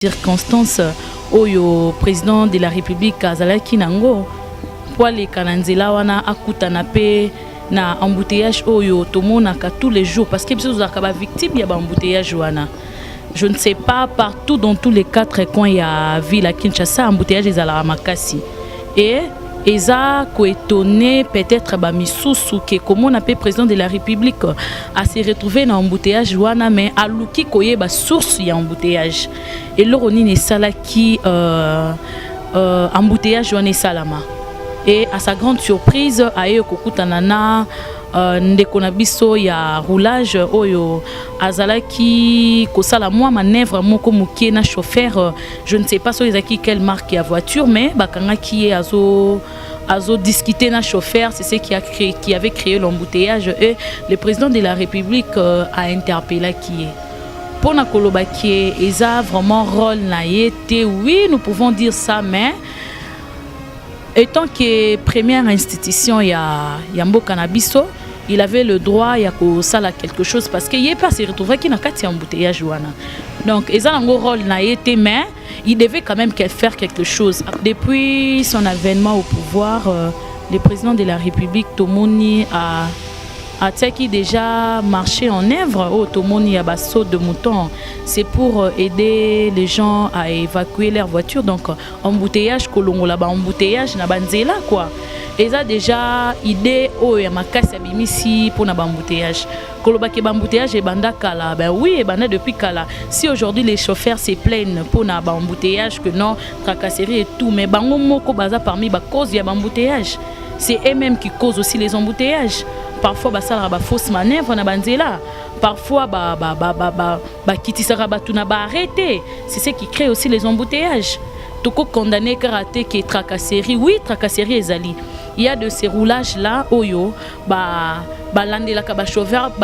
circonstances oyo président de la République azalaki nango pour les kananzela wana akutana pe na embouteillage oyo tomonaka tous les jours parce que biso tozalaka victime ya embouteillage wana. Je ne sais pas, partout dans tous les quatre coins il y a ville à Kinshasa embouteillage ezalaka makasi et eza ko étonné peut-être ba misusu que comment on appelle président de la République à se retrouver dans embouteillage wana mais aluki koye ba source ya embouteillage et loroni ne sala qui embouteillage wana salama et à sa grande surprise aye kokutana na ndeko na biso ya roulage oyo azalaki kosala moi manœuvre moko mukie na chauffeur je ne sais pas so ezaki quelle marque ya voiture mais bakanga qui azo discuter na chauffeur c'est ce qui avait créé l'embouteillage et le président de la République a interpellé qui est pour na koloba qui eza vraiment rôle na yete oui nous pouvons dire ça mais étant que première institution ya mboka na biso il avait le droit ya ko sala quelque chose parce que il pas se retrouver qui na kati embouteillage wana donc ils ont un rôle na été mais il devait quand même faire quelque chose depuis son avènement au pouvoir le président de la République Tomoni a qui déjà marché en œuvre au Tomoni à Basso de mouton c'est pour aider les gens à évacuer leur voiture donc embouteillage kolongo là-bas embouteillage na banzela quoi et ça déjà idée oh ya makasi abimisi pour na embouteillage koloba ke embouteillage et banda kala ben oui et banda depuis kala si aujourd'hui les chauffeurs se plaignent pour na embouteillage que non tracasserie et tout mais bango moko baza parmi ba cause ya embouteillage c'est eux-mêmes qui causent aussi les embouteillages. Parfois, ça a fausse manœuvre na banzela. Parfois, arrêté. C'est ce qui crée aussi les embouteillages. Toko condamné karaté qui est tracasserie. Oui, tracasserie ezali. Il y a de ces roulages là, oyo,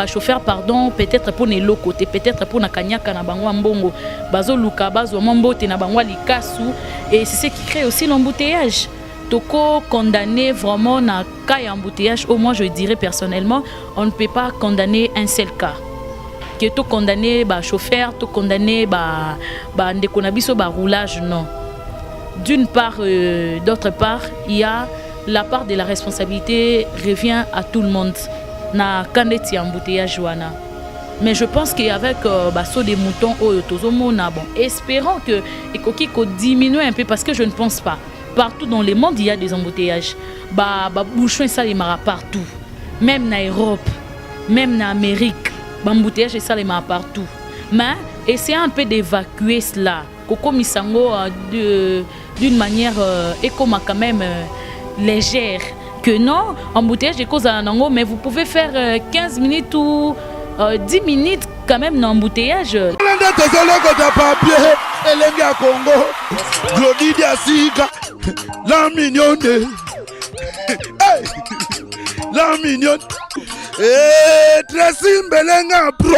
chauffeur pardon, peut-être pour les lots côté, peut-être pour na kanyaka na bangwa mbongo, bazo luka bazo mambote na bangwa likasu et c'est ce qui crée aussi l'embouteillage. Toko condamner vraiment na cas embouteillage au moins je dirais personnellement on ne peut pas condamner un seul cas que to condamner ba chauffeur to condamner ba ndeko na biso ba roulage non d'une part d'autre part il y a la part de la responsabilité revient à tout le monde na kandeti embouteillage wana mais je pense qu'avec basso des moutons oyo tozomona bon espérons que ekoki ko diminuer un peu parce que je ne pense pas partout dans le monde, il y a des embouteillages. Bouchon ça les mara partout. Même en Europe, même en Amérique, embouteillage ça les mara partout. Mais essayez un peu d'évacuer cela. Koko misango d'une manière quand même légère. Que non, embouteillage est cause à nango, mais vous pouvez faire 15 minutes ou 10 minutes quand même dans embouteillage. La mignonne, hey, la mignonne, très simbelenga bro,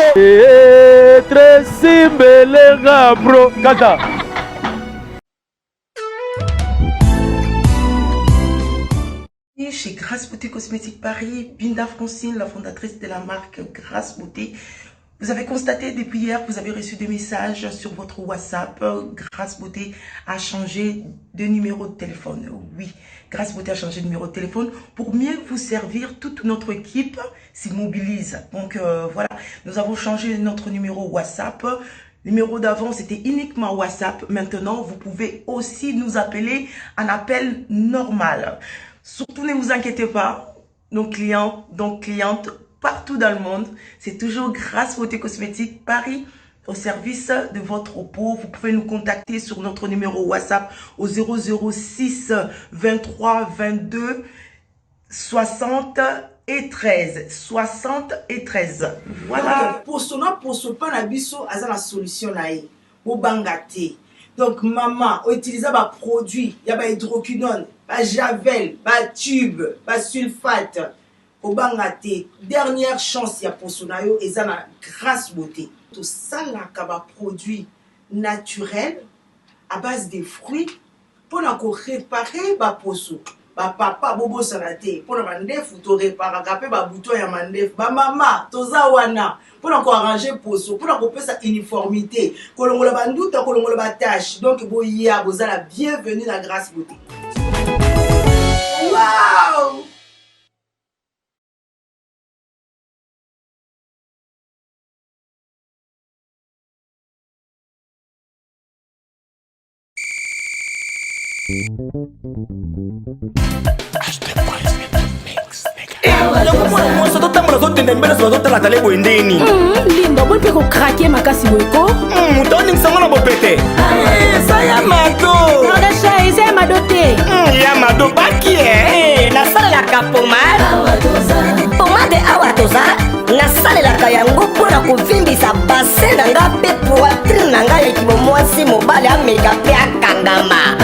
très simbelenga bro, kata. Chez Grâce Beauté Cosmétique Paris, Binda Francine, la fondatrice de la marque Grâce Beauté. Vous avez constaté depuis hier, vous avez reçu des messages sur votre WhatsApp. Grâce Beauté a changé de numéro de téléphone. Oui, Grâce Beauté a changé de numéro de téléphone pour mieux vous servir. Toute notre équipe s'y mobilise. Donc voilà, nous avons changé notre numéro WhatsApp. Le numéro d'avant, c'était uniquement WhatsApp. Maintenant, vous pouvez aussi nous appeler en appel normal. Surtout, ne vous inquiétez pas. Nos clients, donc clientes, partout dans le monde, c'est toujours Grâce Beauté Cosmétique Paris au service de votre peau. Vous pouvez nous contacter sur notre numéro WhatsApp au 006 23 22 60 et 13. 60 et 13. Voilà. Pour ce pas la biso à la solution là au bangate. Donc maman, utiliser un produit, il y a hydroquinone, javel, tube, sulfate. Au bangate, dernière chance ya pour sonayo et ça na Grâce Beauté. Tout ça là kaba produit naturel à base de fruits pour encore réparer ba poso. ba papa bobo sanate pour na mandefu to réparer pe ba bouton ya mandefu ba mama toza wana pour na ko arranger poso pour na ko pesa uniformité kolongola banduta kolongola ba tâche donc boya bozala bienvenue na Grâce Beauté. Wow! Moi, totambola totenda mbele tozotala tale boye ndeni lindo boyi mpe kokrake makasi boyeko toningisango na bopete eza ya mado nodasha eza ya mado te ya mado bakie nasalelaka pomade awa toza nasalelaka yango mpona kovimbisa base na nga mpe poitrine na ngai ekimo mwasi mobali ameka mpe akangama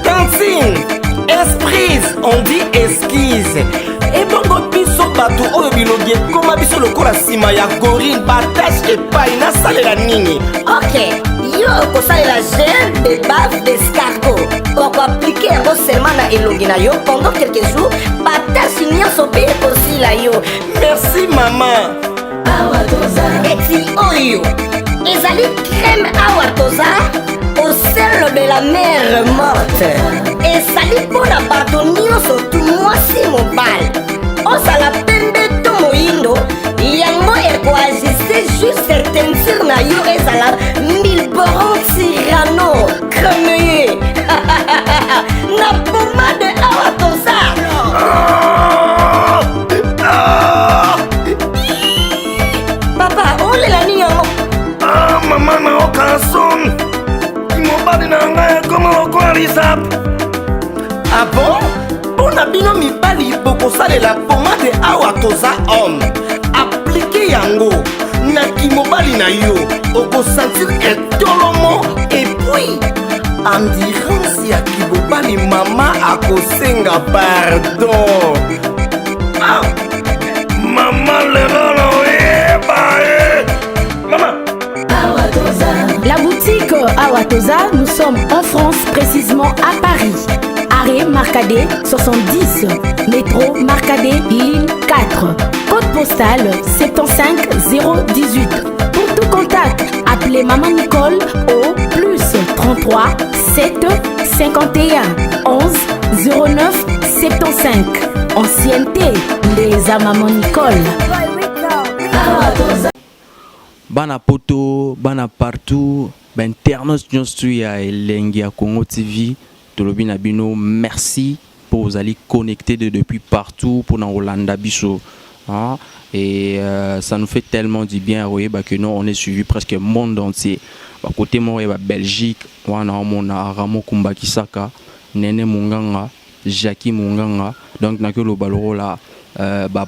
tantine esprise on dit esquise ebongo biso bato oyo bilogi ekoma biso lokola nsima ya gorille batashe epai nasalela nini ok yo okosalela gel de bave d'escargot okoaplike yango seulement na elongi na yo pendant quelques jours batashe nyonso mpe ekosila yo merci mama eti oyo ezali crème awa toza au sel de la mer morte ezali mpona bato nyonso tu mwasi mobali ozala pembe to moyindo yango ekoajuste juste teinture na yo ezala milboron tirano cremeye na pomade awa toza papa olela nini yango mama naoka son mobali na ngai ekoma lokola lisap abo mpona bino mibali bokosalela pomade awa toza homme aplike yango na kimobali na yo okosentir etolomo epui endurance ya kimobali mama akosenga pardon mama lelo na oyeba mama. La boutique Awatoza, nous sommes en France, précisément à Paris. Arrêt Marcadet 70, métro Marcadet ligne 4, code postal 75018. Pour tout contact, appelez Maman Nicole au plus 33 7 51 11 09 75. Ancienneté, les à Maman Nicole. Bana poto, bana partout, ben internautes nyonso ya elengi ya Congo TV, tolobi na bino merci pour vous aller connecter depuis partout pour na Hollanda biso. Hein? Et ça nous fait tellement du bien que nous on est suivi presque le monde entier. Côté moi Belgique, wana mona Ramo Kumbakisaka, Nene Munganga, Jackie Munganga, donc na que le baloro là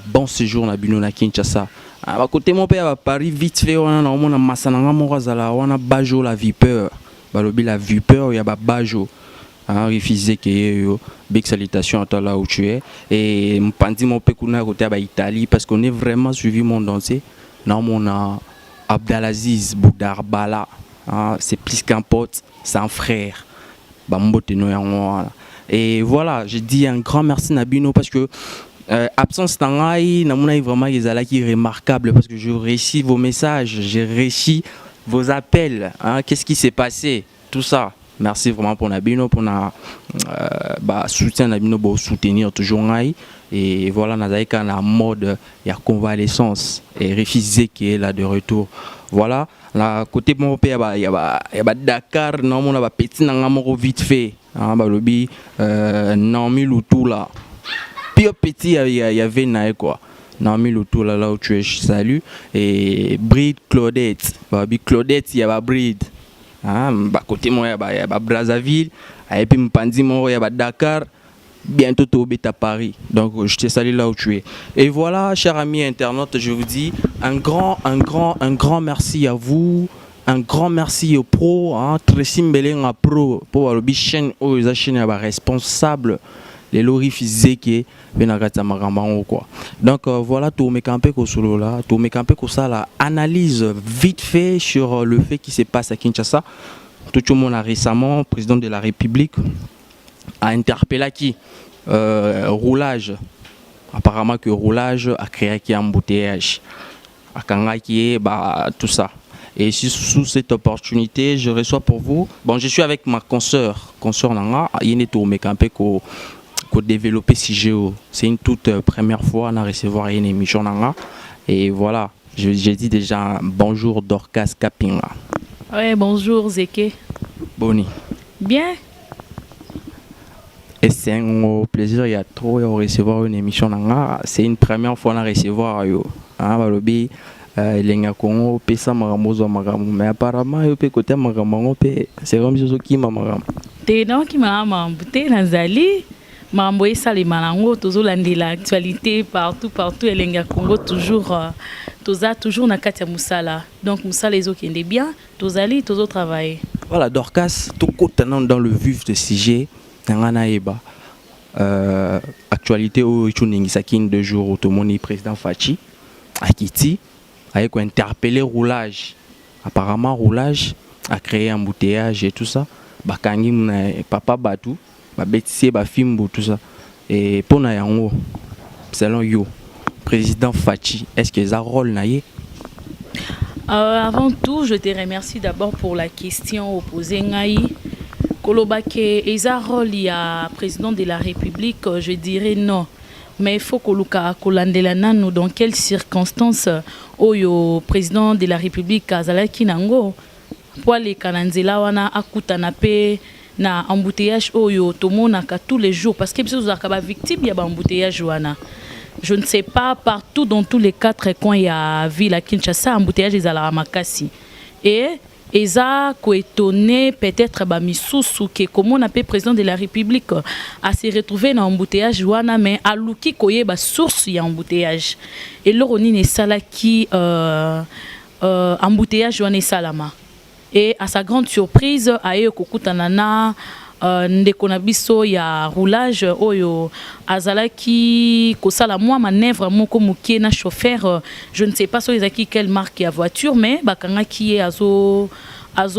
bon séjour na bino na Kinshasa. À côté mon père à Paris vite fait on a masananga morazala on a bajo la vipeur balobi la vipeur ya ba bajo hein refusé que yo big salutation à toi là où tu es et mpandi mon père kuna côté ba Italie parce qu'on est vraiment suivi monde entier non on a Abdelaziz Boudarbala hein, c'est plus qu'un pote c'est un frère ba mbote no yango et voilà je dis un grand merci Nabino parce que absence tangai namona vraiment ezala qui remarquable parce que je réussis vos messages, j'ai réussi vos appels hein, qu'est-ce qui s'est passé tout ça merci vraiment pour Nabino pour na soutien Nabino pour soutenir toujours ngai et voilà nazaika na mode ya convalescence et refuser qui est là de retour voilà la côté mon père y a Dakar non mon ba petit nanga moko vite fait hein ba lobi non mi lutu là Pio petit il y avait naï quoi. Nami le tour là où tu es salut et Bride Claudette. Babi Claudette il y a Bride. Ah bah côté moi il y a Brazzaville et puis Mpandi moi il y a Dakar. Bientôt tu es à Paris. Donc je te salue là où tu es. Et voilà chers amis internautes, je vous dis un grand merci à vous. Un grand merci au pro hein, Tracy Mbelenga pro pour la chaîne aux chaînes responsable les lorifisés qui quoi. Donc voilà tout mes campé solo là, tout mes campé ça la analyse vite fait sur le fait qui se passe à Kinshasa. Tout le monde a récemment président de la République a interpellé qui roulage. Apparemment que roulage a créé un embouteillage. A Kangaki, tout ça. Et sous cette opportunité, je reçois pour vous. Bon, je suis avec ma consoeur Nanga. Il est tout, mais quand même développer CGO. C'est une toute première fois à recevoir une émission Nanga. Et voilà, j'ai dit déjà bonjour Dorcas Kapinga. Ouais, bonjour Zeke. Boni. Bien. Et c'est un plaisir, il y a trop de recevoir une émission Nanga. C'est une première fois à recevoir yo. Balobi Lenga Congo pesa maramozo maramu mais apparemment yo pe côté maramu pe c'est comme si qui maramu. Te non qui maramu te nazali mambo esali malango toujours l'actualité partout Lenga Congo toujours na kati ya musala. Donc musala ezo kende bien, tozali toujours travailler. Voilà Dorcas tout contenant dans le vif de sujet ngana eba. Actualité au Chuningisakin 2 jours au Tomoni président Fachi Akiti a interpellé roulage. Apparemment roulage a créé un embouteillage et tout ça. Bakangi papa Batou, Betissé Bafimbo tout ça. Et pour Nayango, selon yo, président Fachi, est-ce que ça rôle naïe? Avant tout, je te remercie d'abord pour la question opposée Ngaï. Kolobake Eza rôle il y a président de la République, je dirais non. Mais il faut que nous dans quelles circonstances le président de la République Azalaki Nango pour les Kananzela wana akutana pe na embouteillage oyo tomonaka tous les jours parce que vous êtes victime ya embouteillage wana. Je ne sais pas, partout dans tous les 4 coins il y a ville à Kinshasa embouteillage ezala makasi. Et Eza ko étonné peut-être misusu que comment on appelle président de la République à se retrouver dans embouteillage wana mais aluki koye ba source ya embouteillage et loroni ne salaki embouteillage wana salama et à sa grande surprise aye kokutana na ndeko na biso ya roulage oyo azalaki kosala moi manœuvre moko mukie na chauffeur je ne sais pas sur quelle marque ya voiture mais bakanga qui est azo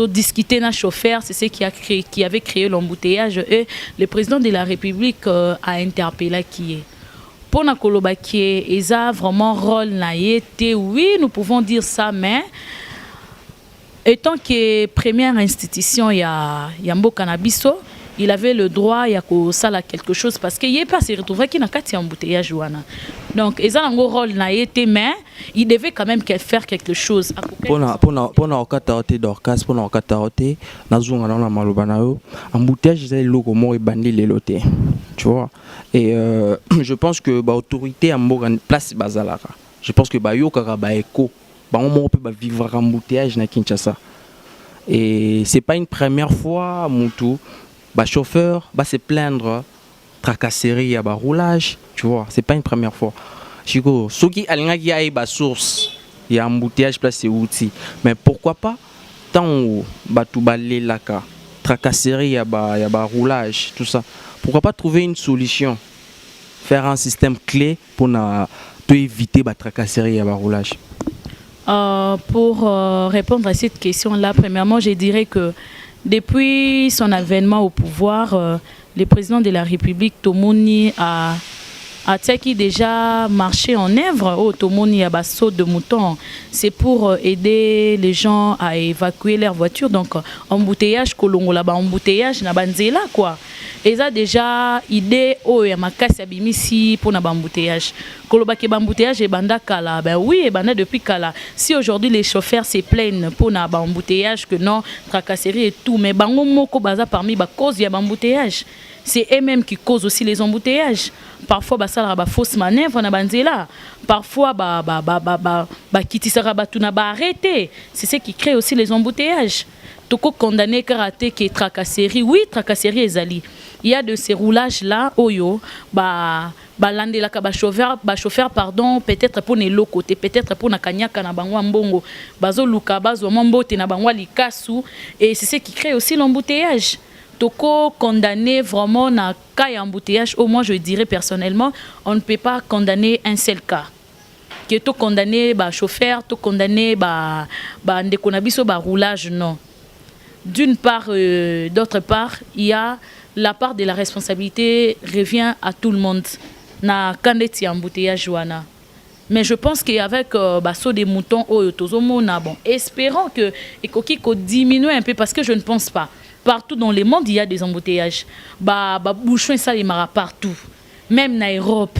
discuter na chauffeur c'est ce qui avait créé l'embouteillage et le président de la République a interpellé qui est pour na koloba qui est vraiment rôle na été oui nous pouvons dire ça mais étant que première institution ya mboka na biso il avait le droit ya ko sala quelque chose parce que il pas se retrouver qui na kati embouteillage wana donc ils ont un rôle na été mais il devait quand même faire quelque chose pour okataote Dorcas pour okataote nazunga na maloba na yo embouteillage c'est loko mo ebandi leloté tu vois et je pense que ba autorité à mboka place bazalaka je pense que ba yo kaka ba écho ba on peut vivre embouteillage na Kinshasa et c'est pas une première fois mutu ba chauffeur va se plaindre tracasserie à ba roulage tu vois c'est pas une première fois chiko soki alinga ki ay ba source il y a embouteillage place c'est outil mais pourquoi pas tant batu balelaka tracasserie à ba roulage tout ça pourquoi pas trouver une solution faire un système clé pour éviter ba tracasserie à ba roulage. Pour répondre à cette question-là, premièrement, je dirais que depuis son avènement au pouvoir, le président de la République, Tomoni, a déjà marché en œuvre au Tomoni à Basso de Mouton. C'est pour aider les gens à évacuer leur voiture. Donc, embouteillage, Kolongo là-bas, embouteillage, na banzela quoi. Ils ont déjà idée au Yamakasi Abimisi pour l'embouteillage. Kolobaki embouteillage et banda kala. Ben oui, et banda depuis kala. Si aujourd'hui les chauffeurs se plaignent pour l'embouteillage, que non, tracasserie et tout, mais bango moko baza parmi ba cause ya embouteillage. C'est eux-mêmes qui causent aussi les embouteillages. Parfois, ça a fausse manœuvre na banzela. Parfois, kitisara batuna ba arrêter. C'est ce qui crée aussi les embouteillages. Toko condamné karaté qui est tracasserie. Oui, tracasserie ezali. Il y a de ces roulages là, oyo, landelaka chauffeur pardon, peut-être pour les locaux, peut-être pour na kanyaka na bangwa mbongo, bazo luka bazo mambote na bangwa likasu et c'est ce qui crée aussi l'embouteillage. Toko condamné vraiment na cas embouteillage, au moins je dirais personnellement, on ne peut pas condamner un seul cas. Que to condamné chauffeur, to condamné ndeko na biso roulage non. D'une part, d'autre part, il y a la part de la responsabilité revient à tout le monde. Na kandeti embouteillage wana. Mais je pense qu'avec saut des moutons, bon, espérons que ekoki ko diminue un peu parce que je ne pense pas. Partout dans le monde, il y a des embouteillages. Bouchon ça les mara partout. Même en Europe,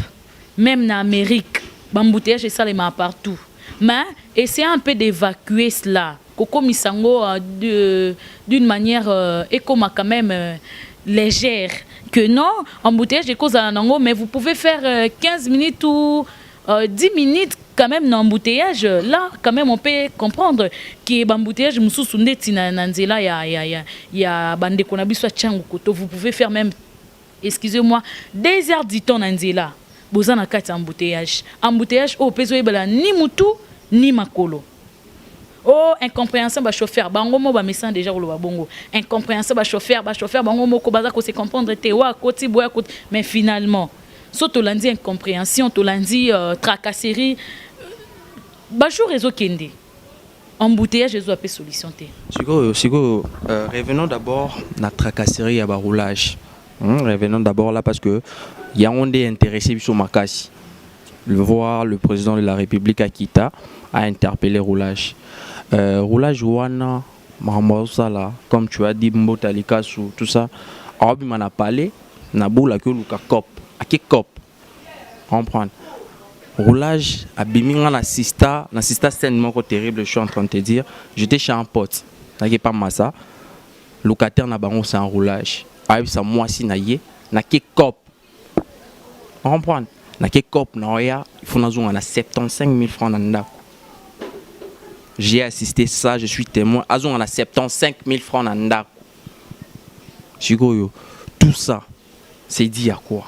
même en Amérique, embouteillage ça les mara partout. Mais essayez un peu d'évacuer cela. Koko misango d'une manière quand même légère. Que non, embouteillage est cause à nango, mais vous pouvez faire 15 minutes ou 10 minutes quand même dans l'embouteillage. Là, quand même, on peut comprendre que l'embouteillage, vous pouvez faire même, excusez-moi, 2 heures du temps dans Nzela. Vous avez un embouteillage. Embouteillage, au peso, ni Moutou, ni Makolo. Oh, incompréhensible, chauffeur. Bango mo ba message déjà ou le bongo. Incompréhensible, chauffeur, bango mo ko baza ko se comprendre te wa koti boya koti. Mais finalement, so to landi incompréhension, to landi tracasserie. Ba jour réseau kende. Embouteillage réseau a solution te. Sigo, revenons d'abord la tracasserie à roulage. Revenons d'abord là parce que y a on est intéressé sur Makasi. Voir le président de la République Akita a interpellé roulage. Roulage wana là, comme tu as dit Mbotalika sous tout ça, Arabi m'en a parlé, na boula que luka cop, à qui cop, comprendre. Roulage abiminga na sista sainement terrible, je suis en train de te dire, j'étais chez un pote, n'a pas massa, locataire na bango c'est un roulage, Arabi ça moi si na yé, na qui cop, comprendre, na qui cop na oya, il faut na zonga na 75 000 francs na ndako. J'ai assisté ça, je suis témoin. Azon on a 75 000 francs dans Ndako. Chigoyo, tout ça, c'est dit à quoi?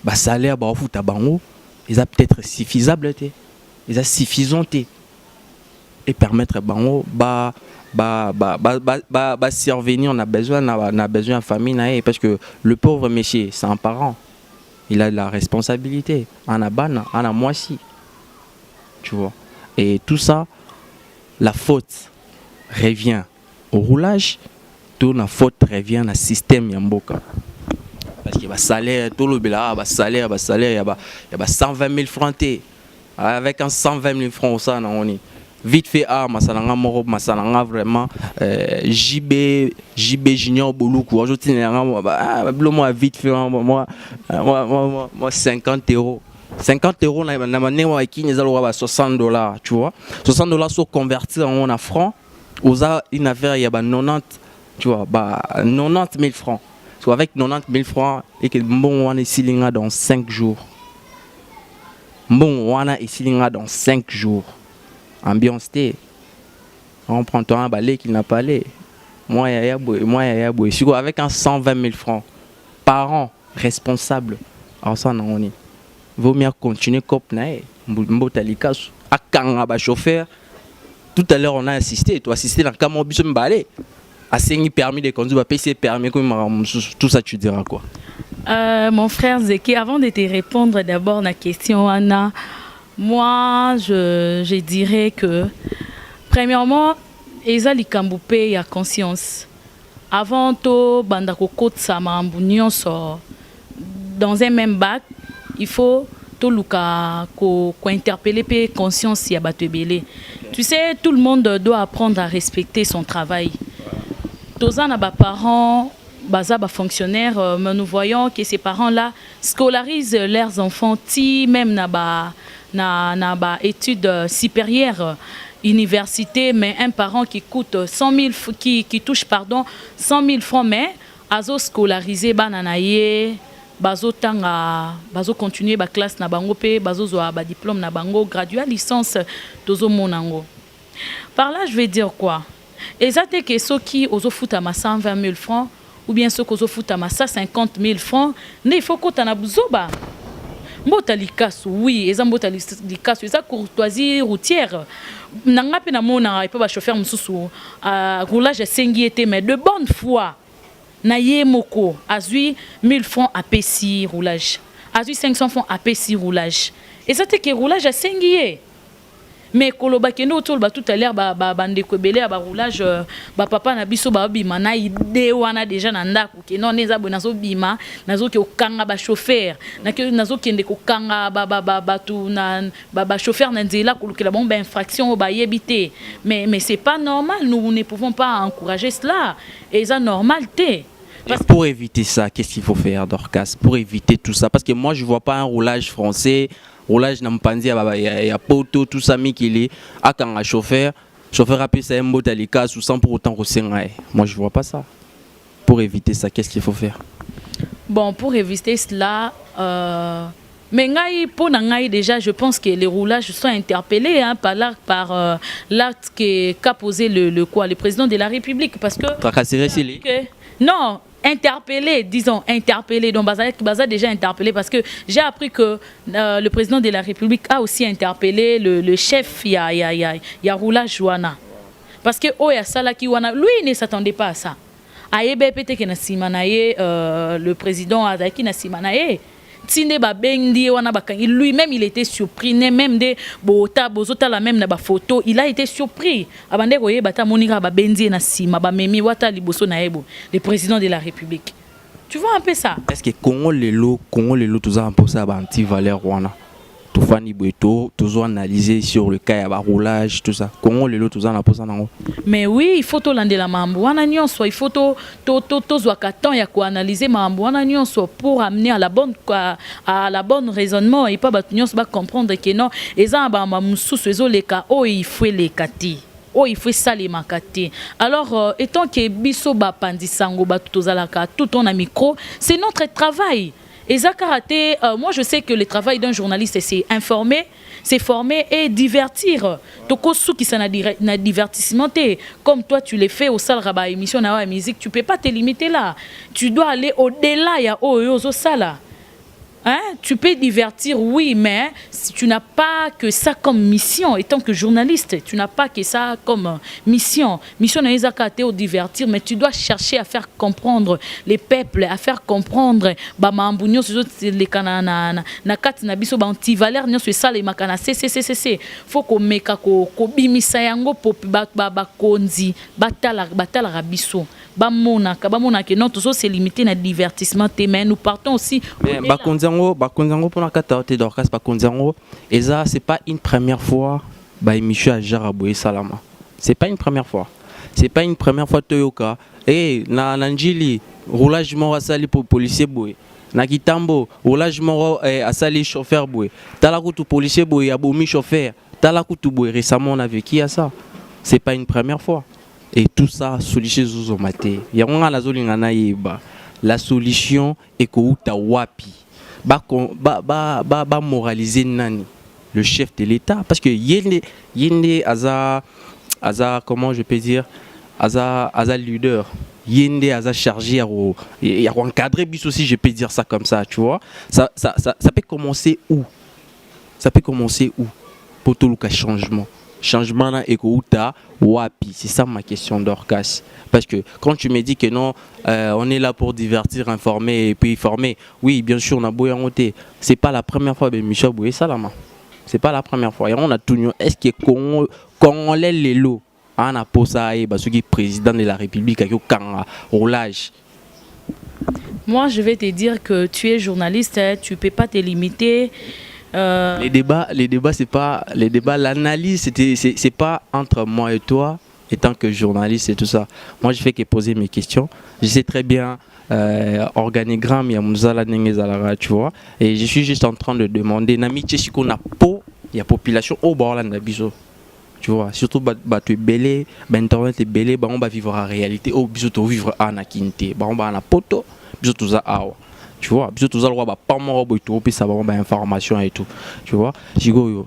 Bah salaire, bah au foot à bango, ils a peut-être suffisable, ils a suffisant et permettre bango, survenir, on a besoin de famille, parce que le pauvre monsieur, c'est un parent, il a de la responsabilité. En a ban, en a moi si, tu vois. Et tout ça, la faute revient au roulage, toute la faute revient au système Yamboka. Parce qu'il y a salaire, tout le salaire, il y a 120 000 francs. Avec un 120 000 francs, ça, on est vite fait, masalanga vraiment, JB Junior Bouloukou. Moi, vite fait, moi 50 €. 50 €, $60, tu vois. $60 sont convertis en francs. Aux une affaire, il y a 90, tu vois, 90 000 francs. So avec 90 000 francs, et que bon, on est ici dans 5 jours. Bon, on est ici dans 5 jours. Ambiance T. On prend un balai qu'il n'a pas allé. Moi, il y a avec un 120 000 francs par an, responsable. Alors ça, non, on est. Vaut mieux continuer comme Mbotalika à Kangaba chauffeur. Tout à l'heure on a assisté, tu as assisté dans Kamon Bissum Balé. À 5 permis de conduire, PC permis, tout ça tu diras quoi? Mon frère Zeki, avant de te répondre d'abord la question Anna, moi je dirais que premièrement, Ezali Kamboupé il y a conscience. Avant tout, Bandako Kote Samambunion dans un même bac. Il faut tout interpeller et conscience y a batebele. Tu sais, tout le monde doit apprendre à respecter son travail. Tous les parents, les fonctionnaires, mais nous voyons que ces parents-là scolarisent leurs enfants, même na études supérieures, université, mais un parent qui coûte 100 000, qui touche 100 000 francs, mais azo scolarisé bananaye. Bazo continuer ba classe na bango pe bazo zo ba diplôme na bango graduat licence tozo monango. Par là je vais dire quoi? Exacte que ceux qui ozo foot à 120 000 francs ou bien ceux qui ozo foot à 50 000 francs, ne il faut que tu na buzoba. Mbotalikasu oui, eza mbotalikasu eza courtoisie routière. Nanga pe na mona pa ba chauffeur mususu roulage sengi était mais de bonne foi. Naye moko, azui 1000 francs à PC roulage. Azui 500 francs à PC roulage. Et ça, c'est que roulage à 5 guillemets. mais koloba kendo otol ba tout à l'heure ba ndeko belé ba roulage ba papa na biso ba bima na idée wana déjà na ndako ke non neza bona zo bima nazo ke okanga ba chauffeur na ke nazo kende ko kanga ba tout na ba chauffeur na nzela kolukela bon ba infraction ba yebité mais c'est pas normal, nous ne pouvons pas encourager cela et ça normalité. Pour éviter ça, qu'est-ce qu'il faut faire, Dorcas? Pour éviter tout ça, parce que moi je vois pas un roulage français. Roulage nampanzi ya poto tout ça mikili akanga chauffeur a pu ça un à l'ika sous sans pour autant resengae. Moi je vois pas ça. Pour éviter ça, qu'est-ce qu'il faut faire? Bon, pour éviter cela mais pour ngai déjà je pense que les roulages sont interpellés hein, par l'acte qu'a posé le président de la République parce que non interpellé, disons interpellé, donc Baza déjà interpellé parce que j'ai appris que le président de la République a aussi interpellé le chef il y a roulage Wana parce que Oya Salaki Wana lui il ne s'attendait pas à ça. Aïebe peut-être que na simanaye le président Azaki na simanaye tinde ba bendi wana bakangi lui-même il était surpris même de bota bozota la même na ba photo il a été surpris abande koye bata monika ba bendi na sima ba memi wata liboso na ebo le président de la République. Tu vois un peu ça? Est-ce que Congo lelo tout ça un peu ça ba anti valeur wana tout fani boeto toujours analyser sur le cas ya roulage tout ça Congo lelo tout ça na posa nango. Mais oui il faut to landela mambo wana nyonso il faut to zwaka temps ya ko analyser mambo wana nyonso pour amener à la bonne raisonnement et pas ba nyonso ba comprendre que non eza ba mususu ezoleka o il faut les kati. Oh, il faut ça les makati. Alors, étant que biso ba pandisango ba tozalaka tout on a micro, c'est notre travail. Et ça karaté, moi je sais que le travail d'un journaliste c'est informer, c'est former et divertir. Toko sou qui s'en a divertissement comme toi tu le fais au salle rabat émission na musique, tu peux pas te limiter là. Tu dois aller au-delà ya ozo sala. Hein? Tu peux divertir, oui, mais si tu n'as pas que ça comme mission, étant que journaliste, tu n'as pas que ça comme mission. Mission n'est pas au divertir, mais tu dois chercher à faire comprendre les peuples, à faire comprendre bamambunyo les kanana na kati na biso banti valeur nyo ça les makana c'est faut ko meka ko bimisa yango pop ba konzi batala rabiso bamona que non tout ça c'est limité na divertissement mais nous partons aussi Bakonzango pour la kataote d'orchestre Bakonzango et ça c'est pas une première fois bah émission à Jaraboué Salama. C'est pas une première fois. C'est pas une première fois Toyoka et na Nanjili roulage mort à sali pour policier boué. Na Kitambo roulage mort à sali chauffeur boué. Talakutu policier boué a boumi chauffeur. Talakutu boué récemment on a vécu à ça. C'est pas une première fois. Et tout ça solution zozomate. Yangonga la zolingana yeba. La solution est que uta wapi. Ba moraliser nani le chef de l'État parce que yende aza comment je peux dire aza leader yende aza chargé à encadrer bis aussi je peux dire ça comme ça tu vois ça peut commencer où pour tout le changement na ekouta wapi c'est ça ma question Dorcas parce que quand tu me dis que non on est là pour divertir informer et puis former oui bien sûr on a beau monter c'est pas la première fois ben Michel Boué Salama c'est pas la première fois et on a tout est-ce que Congolais lelo on a posé parce que président de la République avec un roulage. Moi je vais te dire que tu es journaliste hein, tu peux pas te limiter. Les débats c'est pas les débats l'analyse c'est pas entre moi et toi étant que journaliste et tout ça. Moi je fais que poser mes questions. Je sais très bien organigramme il y a Muzala Nengezalara tu vois et je suis juste en train de demander nami tchiko na po il y a population au bord là biso. Tu vois surtout tu es belé internet est belé on va vivre en réalité au biso to vivre en akinte on va na poto biso tout ça awa. Tu vois, tout ça, pas moi, puis ça va information et tout. Tu vois, Jigo,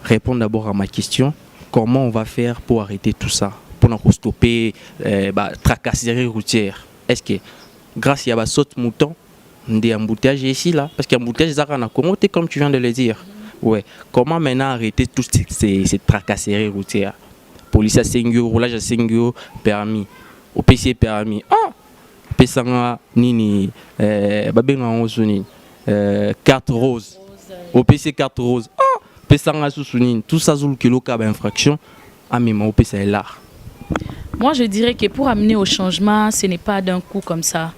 réponds d'abord à ma question. Comment on va faire pour arrêter tout ça, pour nous stopper tracasserie routière? Est-ce que grâce à saute mouton, des embouteillages ici là, parce qu'il y a embouteillages à Congo, comme tu viens de le dire. Ouais. Comment maintenant arrêter toutes ces tracasseries routières? Police à 5 euros, roulage à 5 euros, permis. Au PC permis. Ah! Pesanga nini babenga ngosuni carte rose au PC carte rose pesanga sousounine tout ça zulu kilo ka ba infraction amema opesa l'art. Moi je dirais que pour amener au changement, ce n'est pas d'un coup comme ça.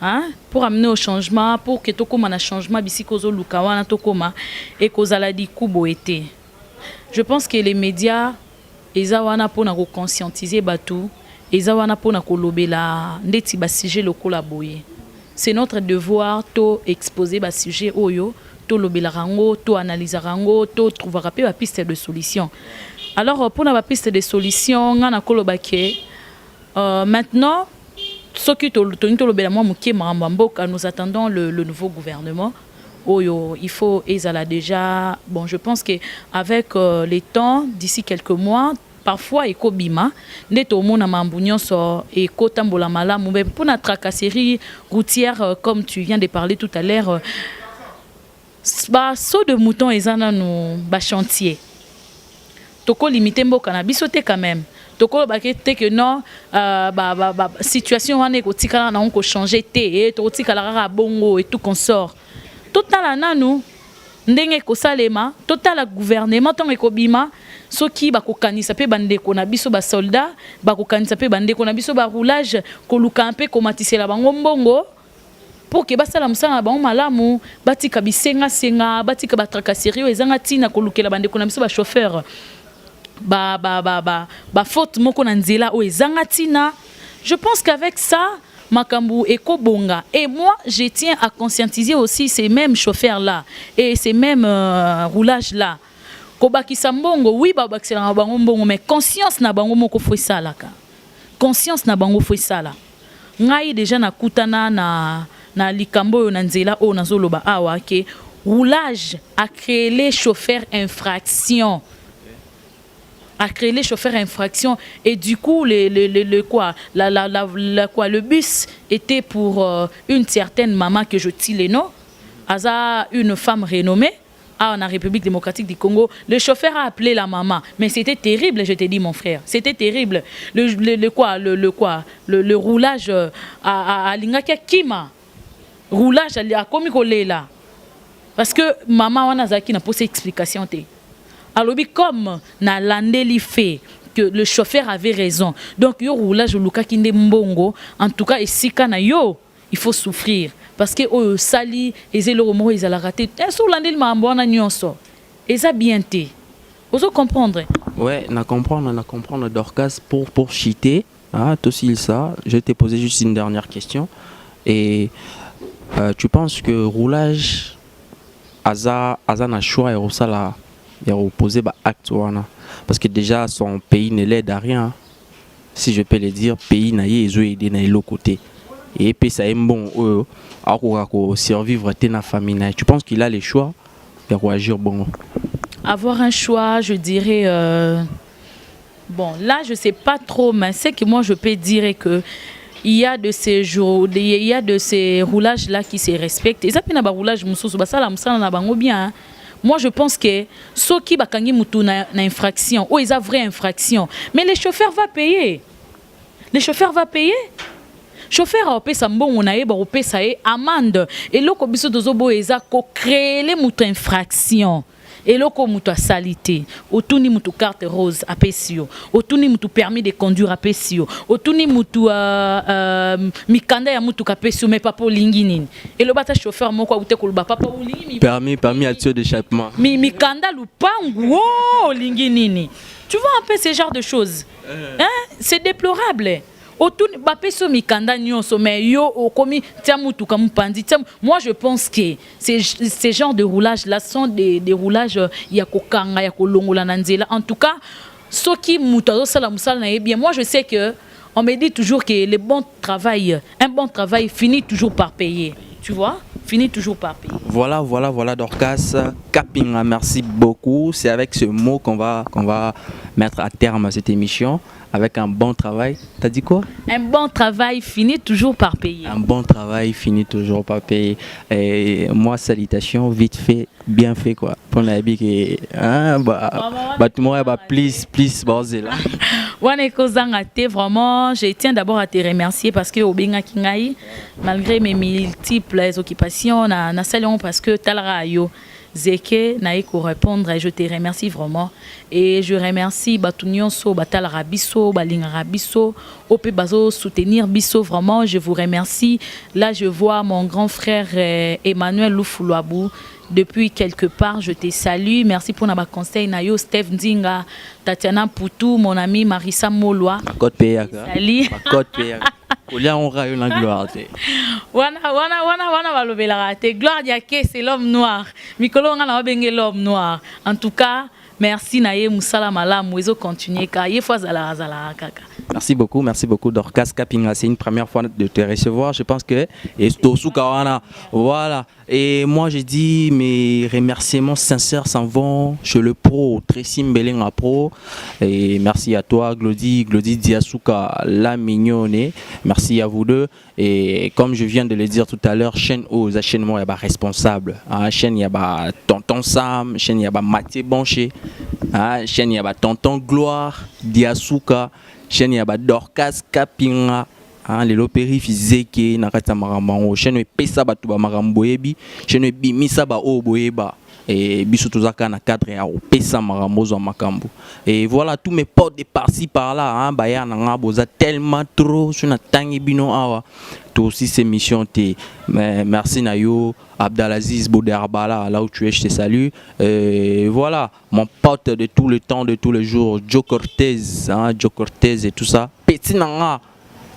Hein? Pour amener au changement, pour que tu aies un changement, et je pense que les médias, ils ont pour conscientiser tout, ils ont pour sujet c'est notre devoir de exposer le sujet oyo, to lobela rango, to analyser rango, to trouver une piste de solution. Alors pour la piste de solution, on a maintenant nous attendons le nouveau gouvernement. Il faut déjà. Bon, je pense qu'avec les temps, d'ici quelques mois, parfois eko bima neto mona mambunyon so eko tambola malamu mais pour la tracasserie routière comme tu viens de parler tout à l'heure saut de mouton ezana no ba chantier toko limiter mboka na biso te quand même toko ba que non situation wana ko tikala na on ko changer te to tikala ra bongo et tout consort total nanu ndenge ko salema total gouvernement ton eko bima soki bakokanisa pe bandeko na biso ba soldat bakokanisa pe bandeko na biso ba roulage koluka mpe komatisela bango mbongo pour que basala musala bango malamu batika bisenga senga batika batracasserie ezanga tina kolukela bandeko na biso ba chauffeur ba faute moko na nzela o ezanga tina. Je pense qu'avec ça makambu eko bonga et moi je tiens à conscientiser aussi ces mêmes chauffeurs là et ces mêmes roulages là. Kobakisa mbongo oui babakisela na bango mbongo mais conscience na bango moko foi salaka conscience na bango foi sala ngai déjà nakutana na likambo yo na nzela o nazoloba awa ke roulage a créé les chauffeurs infraction et du coup le bus était pour une certaine maman que je tire les noms aza une femme renommée en République démocratique du Congo. Le chauffeur a appelé la maman, mais c'était terrible, je te dis mon frère, c'était terrible. Le roulage à Lingaka Kima, roulage à Komikolela, parce que maman Wanazaki n'a pas cette explication. Alors comme na landeli fait que le chauffeur avait raison, donc yo roulage Luka Kinde Mbongo, en tout cas ici kana yo, il faut souffrir. Parce que oh sali ezelo romo ezala raté sur landel mambo na nyonso eza bien té vous comprendre ouais na comprendre Dorcas pour chiter ah toi aussi ça je t'ai posé juste une dernière question et tu penses que roulage aza na choix et ça il a opposé ba acte wana parce que déjà son pays ne l'aide à rien si je peux le dire pays na yezo aider na l'autre côté et puis ça est bon à survivre à ta famille. Tu penses qu'il a les choix pour agir bon? Avoir un choix, je dirais bon là je sais pas trop mais c'est que moi je peux dire que il y a de ces jours il y a de ces roulages là qui se respectent et ça pena ba roulage mususu basala musala na bango bien. Moi je pense que ceux qui bakangi mutu na infraction ou ils ont vraie infraction mais les chauffeurs vont payer. Chauffeur a opé sambon on a eu opé ça est amende et loko biso dozobo eza ko créer les mutu infraction et loko mutu salité otuni mutu carte rose a pesio otuni mutu permis de conduire a pesio otuni mutu mikanda ya mutu ka pesio mais pas pour lingini et le bata chauffeur moko ute ko ba papa ulingi permis à tuer d'échappement mikanda lupangu oh lingini tu vois un peu ce genre de choses hein c'est déplorable. Moi je pense que ces genres de roulages là sont des roulages yakokanga yakolongola nanzela en tout cas ceux qui mutazo sala musala na bien moi je sais que on me dit toujours que un bon travail finit toujours par payer tu vois finit toujours par payer. Voilà Dorcas Kapinga, merci beaucoup. C'est avec ce mot qu'on va mettre à terme à cette émission. Avec un bon travail. T'as dit quoi? Un bon travail finit toujours par payer. Un bon travail finit toujours par payer. Et moi, salutations, vite fait, bien fait quoi. Pour la vie que tout le monde please là. Vraiment, je tiens d'abord à te remercier parce que Obinga Kingai, malgré mes multiples occupations, na salon parce que talra yo. Zeke naiko répondre et je te remercie vraiment et je remercie Batunyonso Batala Rabiso Balinga Rabiso Ope Bazo soutenir Biso vraiment je vous remercie. Là je vois mon grand frère Emmanuel Loufoulouabou depuis quelque part, je te salue. Merci pour notre conseil. Nayo Steve Ndinga, Tatiana Poutou, mon ami Marissa Moloa. Salut. Kolia on rayo la gloire. Wana balobela raté. Gloire diake c'est l'homme noir. Mikolo nga na benge l'homme noir. En tout cas, merci Naye Moussala Malam. Wezo continuer ka yefwa zala kaka. Merci beaucoup Dorcas Kapinga, c'est une première fois de te recevoir, je pense que et Tosukawana, voilà. Et moi je dis mes remerciements sincères s'en vont chez le pro Tracy Mbelenga Pro et merci à toi Glody Diasuka la mignonne, merci à vous deux et comme je viens de le dire tout à l'heure, chaîne aux chaîne moi il y a responsable, chaîne il y a tonton Sam, chaîne il y a Mathieu Banché, chaîne il y a tonton Gloire Diasuka, chaîne ya ba Dorcas Kapinga les lopéri fizeke na kata marambo chaîne pesa ba tuba marambo yebi chaîne bimisa ba oboyeba et biso tozaka na cadre ya pesa marambo zo makambo et voilà tous mes potes de par-ci par-là ba ya na boza tellement trop sur na tangi bino awa toi aussi ces missions te merci Nayo Abdalaziz Boudherbala là où tu es je te salue voilà mon pote de tout le temps de tous les jours Joe Cortez et tout ça petit nanga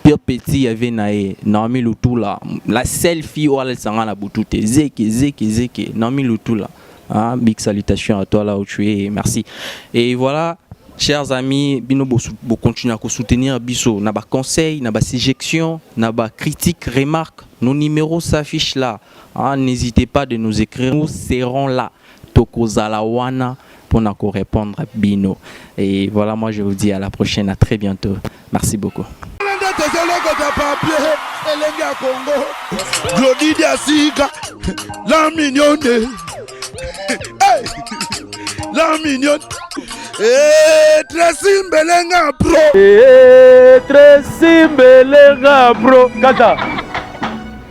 pire petit y avait nae Nami Lutula la selfie ou elle sanga la boutute zeke Nami Lutula big salutation à toi là où tu es merci et voilà. Chers amis, bino continuer à soutenir biso na ba conseil, na ba suggestion, na ba critique, remarque, nos numéros s'affichent là. N'hésitez pas de nous écrire, nous serons là. Tokozala wana pour nous répondre à bino. Et voilà, moi je vous dis à la prochaine, à très bientôt. Merci beaucoup. La mignonne. Tracy Mbelenga Pro. Tracy Mbelenga Pro. Kata.